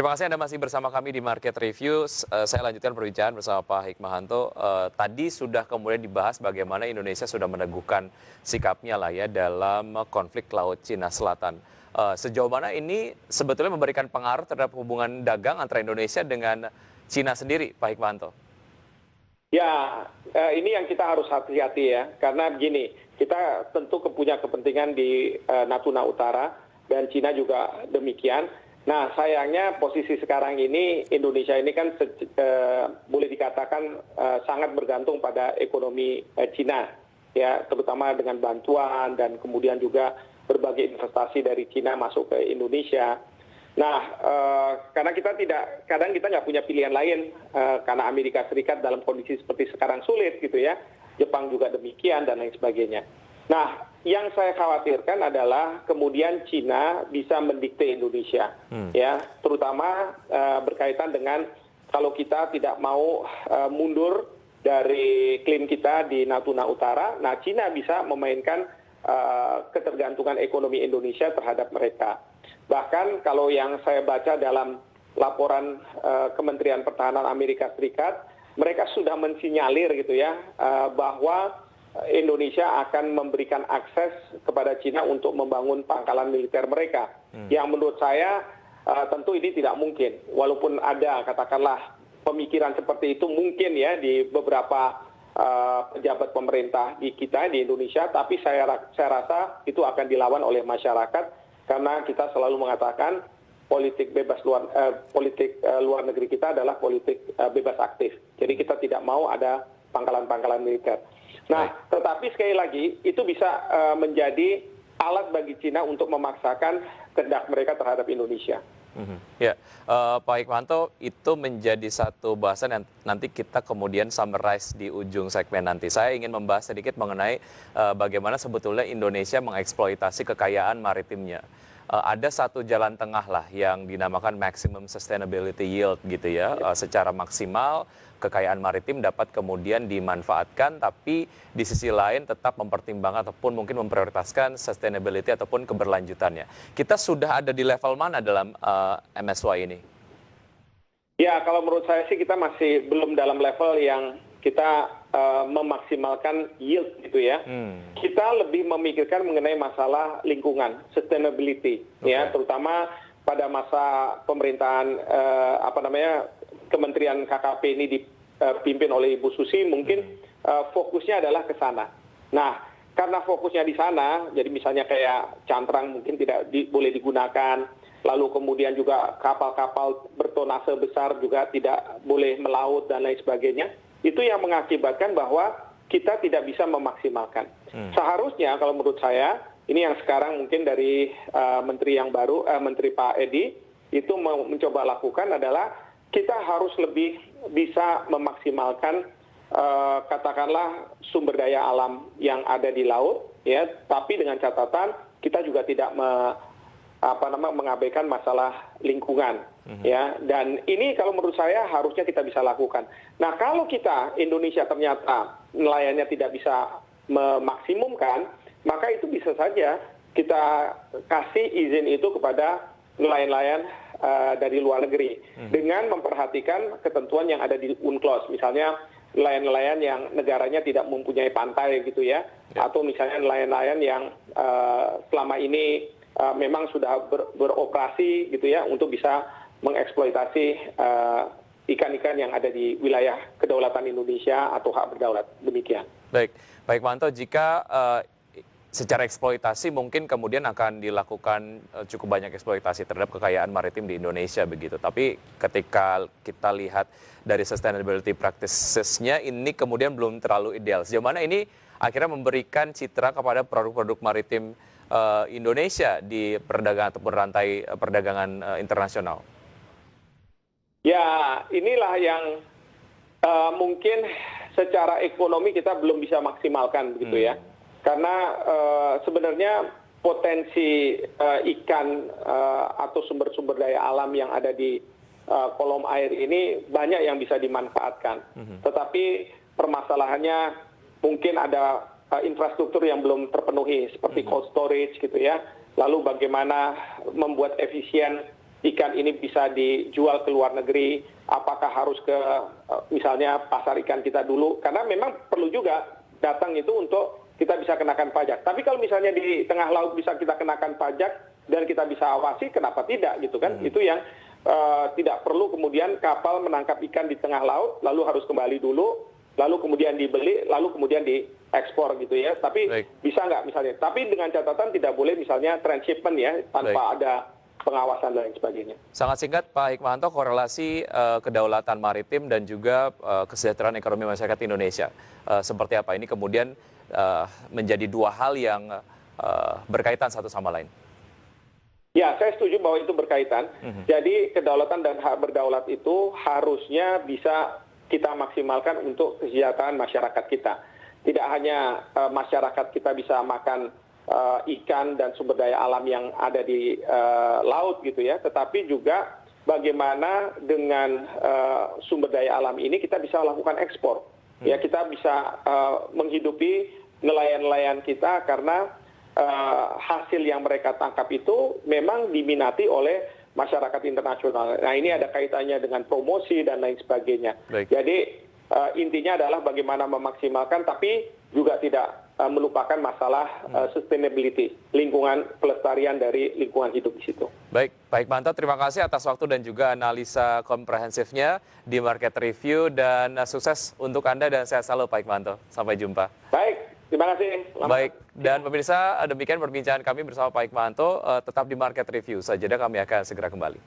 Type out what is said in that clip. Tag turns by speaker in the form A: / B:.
A: Terima kasih Anda masih bersama kami di Market Review. Saya lanjutkan perbincangan bersama Pak Hikmahanto. Tadi sudah kemudian dibahas bagaimana Indonesia sudah meneguhkan sikapnya lah ya dalam konflik Laut Cina Selatan. Sejauh mana ini sebetulnya memberikan pengaruh terhadap hubungan dagang antara Indonesia dengan Cina sendiri, Pak Hikmahanto?
B: Ya, ini yang kita harus hati-hati ya, karena begini, kita tentu punya kepentingan di Natuna Utara dan Cina juga demikian. Nah, sayangnya posisi sekarang ini Indonesia ini kan boleh dikatakan sangat bergantung pada ekonomi Cina, ya, terutama dengan bantuan dan kemudian juga berbagai investasi dari Cina masuk ke Indonesia. Nah, karena kadang kita nggak punya pilihan lain, karena Amerika Serikat dalam kondisi seperti sekarang sulit gitu ya, Jepang juga demikian dan lain sebagainya. Nah, yang saya khawatirkan adalah kemudian Cina bisa mendikte Indonesia, ya, terutama berkaitan dengan kalau kita tidak mau mundur dari klaim kita di Natuna Utara, nah Cina bisa memainkan ketergantungan ekonomi Indonesia terhadap mereka. Bahkan kalau yang saya baca dalam laporan Kementerian Pertahanan Amerika Serikat, mereka sudah mensinyalir gitu ya, bahwa Indonesia akan memberikan akses kepada Cina untuk membangun pangkalan militer mereka. Yang menurut saya tentu ini tidak mungkin. Walaupun ada katakanlah pemikiran seperti itu mungkin ya di beberapa pejabat pemerintah di kita di Indonesia, tapi saya rasa itu akan dilawan oleh masyarakat karena kita selalu mengatakan politik luar negeri kita adalah politik bebas aktif. Jadi kita tidak mau ada pangkalan-pangkalan militer. Nah, tetapi sekali lagi itu bisa menjadi alat bagi Cina untuk memaksakan kehendak mereka terhadap Indonesia.
A: Ya, Pak Hikmahanto, itu menjadi satu bahasan yang nanti kita kemudian summarize di ujung segmen nanti. Saya ingin membahas sedikit mengenai bagaimana sebetulnya Indonesia mengeksploitasi kekayaan maritimnya. Ada satu jalan tengah lah yang dinamakan maximum sustainability yield gitu ya, secara maksimal kekayaan maritim dapat kemudian dimanfaatkan, tapi di sisi lain tetap mempertimbangkan ataupun mungkin memprioritaskan sustainability ataupun keberlanjutannya. Kita sudah ada di level mana dalam MSY ini?
B: Ya, kalau menurut saya sih kita masih belum dalam level yang kita memaksimalkan yield gitu ya. Kita lebih memikirkan mengenai masalah lingkungan, sustainability, ya, terutama pada masa pemerintahan Kementerian KKP ini dipimpin oleh Ibu Susi, mungkin fokusnya adalah ke sana. Nah, karena fokusnya di sana, jadi misalnya kayak cantrang mungkin tidak boleh digunakan, lalu kemudian juga kapal-kapal bertonase besar juga tidak boleh melaut dan lain sebagainya. Itu yang mengakibatkan bahwa kita tidak bisa memaksimalkan. Seharusnya kalau menurut saya, ini yang sekarang mungkin dari Menteri yang baru, Menteri Pak Edi, itu mencoba lakukan adalah kita harus lebih bisa memaksimalkan katakanlah sumber daya alam yang ada di laut, ya, tapi dengan catatan kita juga tidak mengabaikan masalah lingkungan, ya. Dan ini kalau menurut saya harusnya kita bisa lakukan. Nah, kalau kita Indonesia ternyata nelayannya tidak bisa memaksimumkan, maka itu bisa saja kita kasih izin itu kepada nelayan-nelayan dari luar negeri dengan memperhatikan ketentuan yang ada di UNCLOS, misalnya nelayan-nelayan yang negaranya tidak mempunyai pantai gitu ya, atau misalnya nelayan-nelayan yang selama ini memang sudah beroperasi gitu ya untuk bisa mengeksploitasi ikan-ikan yang ada di wilayah kedaulatan Indonesia atau hak berdaulat, demikian.
A: Baik, Pak Hikmahanto, jika secara eksploitasi mungkin kemudian akan dilakukan cukup banyak eksploitasi terhadap kekayaan maritim di Indonesia begitu. Tapi ketika kita lihat dari sustainability practices-nya ini kemudian belum terlalu ideal. Sejauh mana ini akhirnya memberikan citra kepada produk-produk maritim Indonesia di perdagangan ataupun rantai perdagangan internasional?
B: Ya, inilah yang mungkin secara ekonomi kita belum bisa maksimalkan begitu ya. Karena sebenarnya potensi ikan atau sumber-sumber daya alam yang ada di kolom air ini banyak yang bisa dimanfaatkan. Tetapi permasalahannya mungkin ada infrastruktur yang belum terpenuhi seperti cold storage gitu ya. Lalu bagaimana membuat efisien ikan ini bisa dijual ke luar negeri, apakah harus ke misalnya pasar ikan kita dulu, karena memang perlu juga datang itu untuk kita bisa kenakan pajak. Tapi kalau misalnya di tengah laut bisa kita kenakan pajak dan kita bisa awasi, kenapa tidak gitu kan? Itu yang tidak perlu kemudian kapal menangkap ikan di tengah laut, lalu harus kembali dulu, lalu kemudian dibeli, lalu kemudian diekspor gitu ya. Tapi bisa nggak misalnya? Tapi dengan catatan tidak boleh misalnya transshipment ya, tanpa ada pengawasan dan lain sebagainya.
A: Sangat singkat Pak Hikmahanto, korelasi kedaulatan maritim dan juga kesejahteraan ekonomi masyarakat Indonesia. Seperti apa ini kemudian menjadi dua hal yang berkaitan satu sama lain?
B: Ya, saya setuju bahwa itu berkaitan. Jadi kedaulatan dan hak berdaulat itu harusnya bisa kita maksimalkan untuk kesejahteraan masyarakat kita. Tidak hanya masyarakat kita bisa makan ikan dan sumber daya alam yang ada di laut gitu ya, tetapi juga bagaimana dengan sumber daya alam ini kita bisa lakukan ekspor. Ya, kita bisa menghidupi nelayan-nelayan kita karena hasil yang mereka tangkap itu memang diminati oleh masyarakat internasional. Nah, ini ada kaitannya dengan promosi dan lain sebagainya. Jadi intinya adalah bagaimana memaksimalkan, tapi juga tidak melupakan masalah sustainability, lingkungan, pelestarian dari lingkungan hidup di situ.
A: Baik, Pak Hikmahanto, terima kasih atas waktu dan juga analisa komprehensifnya di Market Review, dan sukses untuk Anda dan sehat selalu Pak Hikmahanto. Sampai jumpa.
B: Baik, terima kasih.
A: Baik, dan pemirsa, demikian perbincangan kami bersama Pak Hikmahanto. Tetap di Market Review, sajadah kami akan segera kembali.